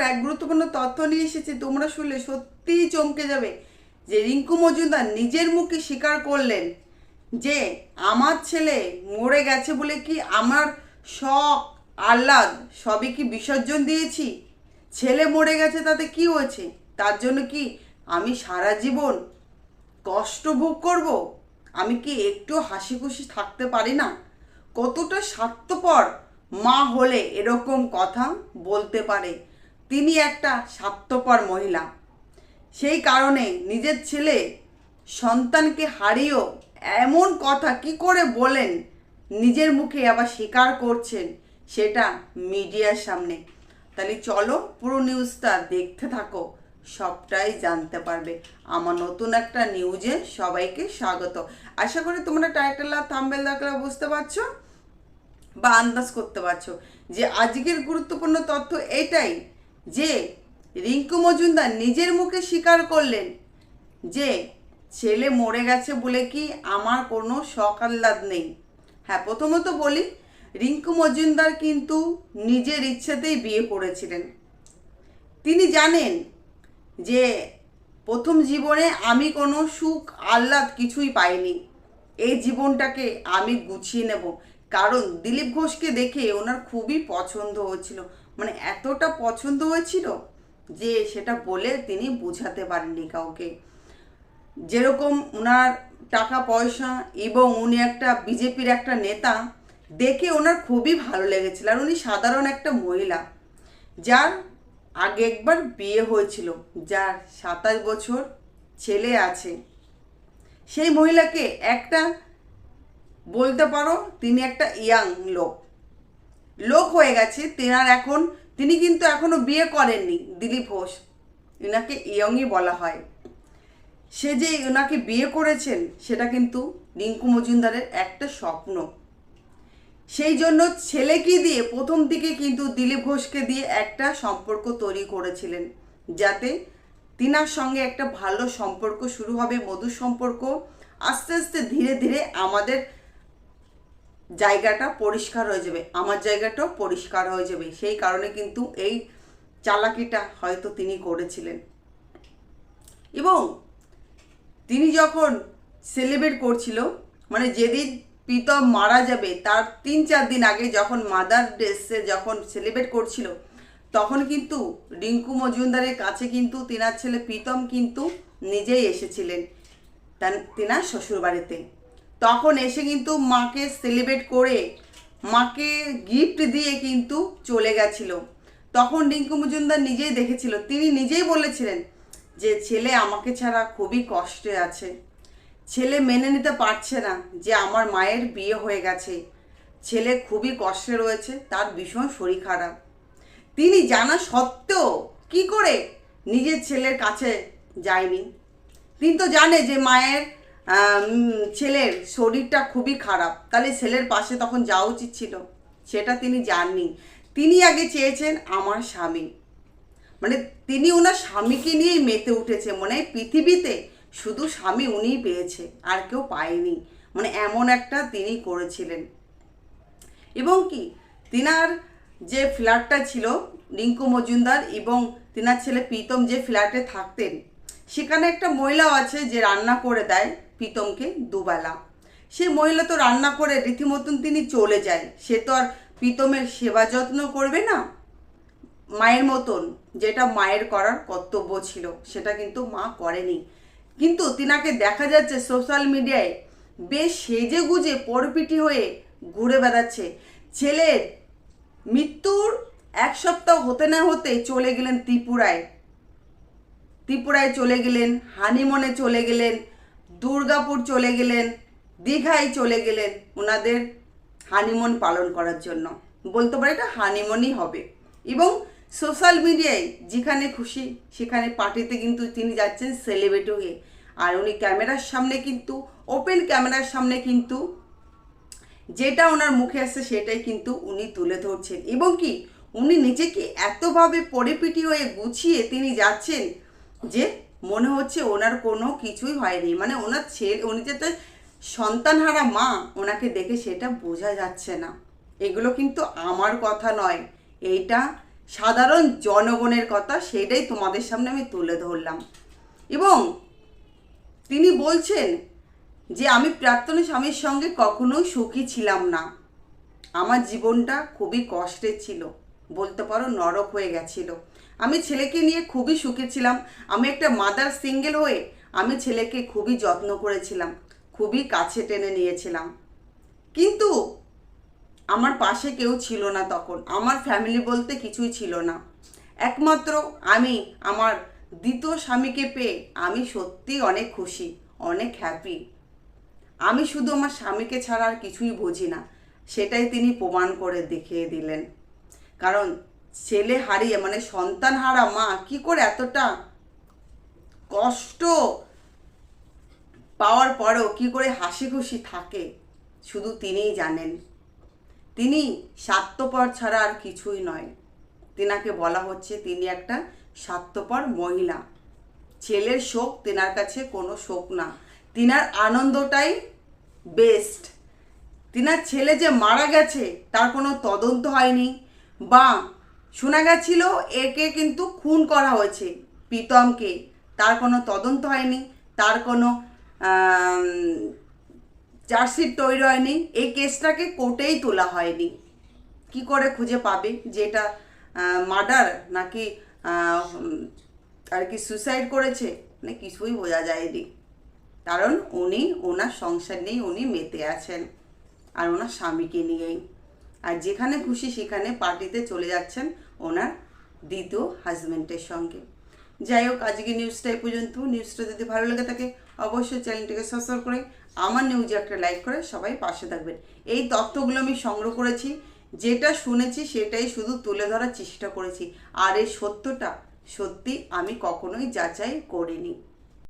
এক গুরুত্বপূর্ণ তথ্য নিয়ে এসেছি, তোমরা শুনলে সত্যিই চমকে যাবে। যে রিঙ্কু মজুমদার নিজের মুখে স্বীকার করলেন যে আমার ছেলে মরে গেছে বলে কি আমার শখ আহ্লাদ সবই কি বিসর্জন দিয়েছি? ছেলে মরে গেছে তাতে কি হয়েছে? তার জন্য কি আমি সারা জীবন কষ্ট ভোগ করব? আমি কি একটু হাসি খুশি থাকতে পারি না? কতটা স্বার্থপর মা হলে এরকম কথা বলতে পারে? তিনি একটা স্বার্থপর মহিলা। সেই কারণে নিজের ছেলে সন্তানকে হারিয়েও এমন কথা কি করে বলেন, নিজের মুখে আবার স্বীকার করছেন সেটা মিডিয়ার সামনে। তাহলে চলো পুরো নিউজটা দেখতে থাকো, সবটাই জানতে পারবে। আমার নতুন একটা নিউজে সবাইকে স্বাগত। আশা করি তোমরা টাইটেল আর থাম্বনেল দেখলে বুঝতে পারছো বা আন্দাজ করতে পারছো যে আজকের গুরুত্বপূর্ণ তথ্য এটাই যে রিঙ্কু মজুমদার নিজের মুখে স্বীকার করলেন যে ছেলে মরে গেছে বলে কি আমার কোনো শখ আহ্লাদ নেই। হ্যাঁ, প্রথমত বলি, রিঙ্কু মজুমদার কিন্তু নিজের ইচ্ছেতেই বিয়ে করেছিলেন। তিনি জানেন যে প্রথম জীবনে আমি কোনো সুখ আহ্লাদ কিছুই পাইনি, এই জীবনটাকে আমি গুছিয়ে নেব। কারণ দিলীপ ঘোষকে দেখে ওনার খুবই পছন্দ হয়েছিল, মানে এতটা পছন্দ হয়েছিল যে সেটা বলে তিনি বোঝাতে পারেননি কাউকে। যেরকম ওনার টাকা পয়সা এবং উনি একটা বিজেপির একটা নেতা, দেখে ওনার খুবই ভালো লেগেছিল। আর উনি সাধারণ একটা মহিলা যার আগে একবার বিয়ে হয়েছিল, যার 27 বছর ছেলে আছে। সেই মহিলাকে একটা বলতে পারো তিনি একটা ইয়াং লোক হয়ে গেছে তেনার এখন। তিনি কিন্তু এখনো বিয়ে করেননি দিলীপ ঘোষ, এনাকে ইয়ংই বলা হয়। সে যে ওনাকে বিয়ে করেছেন সেটা কিন্তু রিঙ্কু মজুমদারের একটা স্বপ্ন। সেই জন্য ছেলেকে দিয়ে প্রথম দিকে কিন্তু দিলীপ ঘোষকে দিয়ে একটা সম্পর্ক তৈরি করেছিলেন, যাতে তিনার সঙ্গে একটা ভালো সম্পর্ক শুরু হবে, মধুর সম্পর্ক। আস্তে আস্তে ধীরে ধীরে আমাদের জায়গাটা পরিষ্কার হয়ে যাবে, আমার জায়গাটাও পরিষ্কার হয়ে যাবে। সেই কারণে কিন্তু এই চালাকিটা হয়তো তিনি করেছিলেন। এবং তিনি যখন সেলিব্রেট করছিল, মানে যেদিন প্রীতম মারা যাবে তার 3-4 দিন আগে যখন মাদার ডে যখন সেলিব্রেট করছিল, তখন কিন্তু রিঙ্কু মজুমদারের কাছে কিন্তু তিনার ছেলে প্রীতম কিন্তু নিজেই এসেছিলেন তিনার শ্বশুরবাড়িতে। তখন এসে কিন্তু মাকে সেলিব্রেট করে মাকে গিফট দিয়ে কিন্তু চলে গেছিল। তখন রিঙ্কু মজুমদার নিজেই দেখেছিল, তিনি নিজেই বলেছিলেন যে ছেলে আমাকে ছাড়া খুবই কষ্টে আছে, ছেলে মেনে নিতে পারছে না যে আমার মায়ের বিয়ে হয়ে গেছে, ছেলে খুবই কষ্টে রয়েছে, তার ভীষণ শরীর খারাপ। তিনি জানা সত্ত্বেও কি করে নিজের ছেলের কাছে যায়নি? তিনি তো জানে যে মায়ের ছেলের শরীরটা খুবই খারাপ, তাহলে ছেলের পাশে তখন যাওয়া উচিত ছিল, সেটা তিনি জাননি। তিনি আগে চেয়েছেন আমার স্বামী, মানে তিনি ওনার স্বামীকে নিয়েই মেতে উঠেছে, মানে পৃথিবীতে শুধু স্বামী উনিই পেয়েছে, আর কেউ পায়নি, মানে এমন একটা তিনি করেছিলেন। এবং কি তিনার যে ফ্ল্যাটটা ছিল রিঙ্কু মজুমদার এবং তিনার ছেলে প্রীতম যে ফ্ল্যাটে থাকতেন, সেখানে একটা মহিলাও আছে যে রান্না করে দেয় প্রীতমকে দুবেলা। সেই মহিলা তো রান্না করে রীতিমতন তিনি চলে যায়, সে তো আর প্রীতমের সেবা যত্ন করবে না মায়ের মতন, যেটা মায়ের করার কর্তব্য ছিল সেটা কিন্তু মা করেনি। কিন্তু তিনাকে দেখা যাচ্ছে সোশ্যাল মিডিয়ায় বেশ সেজে গুজে পরপিটি হয়ে ঘুরে বেড়াচ্ছে। ছেলের মৃত্যুর 1 সপ্তাহ হতে না হতে চলে গেলেন ত্রিপুরায় চলে গেলেন, হানিমনে চলে গেলেন, দুর্গাপুর চলে গেলেন, দীঘায় চলে গেলেন ওনাদের হানিমুন পালন করার জন্য। বলতে পারে এটা হানিমুনই হবে। এবং সোশ্যাল মিডিয়ায় যেখানে খুশি সেখানে পার্টিতে কিন্তু তিনি যাচ্ছেন সেলিব্রিটি হয়ে। আর উনি ক্যামেরার সামনে কিন্তু ওপেন ক্যামেরার সামনে কিন্তু যেটা ওনার মুখে আসছে সেটাই কিন্তু উনি তুলে ধরছেন। এবং কি উনি নিজেকে এতভাবে পরিপিটি হয়ে গুছিয়ে তিনি যাচ্ছেন যে মনে হচ্ছে ওনার কোনো কিছুই হয়নি, মানে ওনার ছেলে, উনি যে তার সন্তানহারা মা, ওনাকে দেখে সেটা বোঝা যাচ্ছে না। এগুলো কিন্তু আমার কথা নয়, এইটা সাধারণ জনগণের কথা, সেটাই তোমাদের সামনে আমি তুলে ধরলাম। এবং তিনি বলছেন যে আমি প্রাক্তন স্বামীর সঙ্গে কখনোই সুখী ছিলাম না, আমার জীবনটা খুবই কষ্টের ছিল, বলতে পারো নরক হয়ে গেছিল। আমি ছেলেকে নিয়ে খুবই সুখী ছিলাম। আমি একটা মাদার সিঙ্গেল হয়ে আমি ছেলেকে খুবই যত্ন করেছিলাম, খুবই কাছে টেনে নিয়েছিলাম। কিন্তু আমার পাশে কেউ ছিল না তখন, আমার ফ্যামিলি বলতে কিছুই ছিল না। একমাত্র আমি আমার দ্বিতীয় স্বামীকে পেয়ে আমি সত্যিই অনেক খুশি, অনেক হ্যাপি। আমি শুধু আমার স্বামীকে ছাড়া আর কিছুই বুঝি না, সেটাই তিনি প্রমাণ করে দেখিয়ে দিলেন। কারণ ছেলে হারিয়ে মানে সন্তান হারা মা কি করে এতটা কষ্ট পাওয়ার পরেও কি করে হাসি খুশি থাকে শুধু তিনিই জানেন। তিনি স্বার্থপর ছাড়া আর কিছুই নয়। তিনাকে বলা হচ্ছে তিনি একটা স্বার্থপর মহিলা। ছেলের শোক তেনার কাছে কোনো শোক না, তিনার আনন্দটাই বেস্ট। তিনার ছেলে যে মারা গেছে তার কোনো তদন্ত হয়নি, বা শোনা গেছিল একে কিন্তু খুন করা হয়েছে প্রীতমকে, তার কোনো তদন্ত হয়নি, তার কোনো চার্জশিট তৈরি হয়নি, এই কেসটাকে কোর্টেই তোলা হয়নি। কি করে খুঁজে পাবে যে এটা মার্ডার নাকি আর কি সুসাইড করেছে, মানে কিছুই বোঝা যায়নি। কারণ উনি ওনার সংসার নিয়েই উনি মেতে আছেন, আর ওনার স্বামীকে নিয়েই। আর যেখানে খুশি সেখানে পার্টিতে চলে যাচ্ছেন ওনার দ্বিতীয় হাজব্যান্ডের সঙ্গে। যাই হোক, আজকে নিউজটা এই পর্যন্ত। নিউজটা যদি ভালো লেগে থাকে অবশ্যই চ্যানেলটিকে সাবস্ক্রাইব করে আমার নিউজে একটা লাইক করে সবাই পাশে থাকবেন। এই তথ্যগুলো আমি সংগ্রহ করেছি, যেটা শুনেছি সেটাই শুধু তুলে ধরার চেষ্টা করেছি, আর এই সত্যটা সত্যি আমি কখনোই যাচাই করিনি।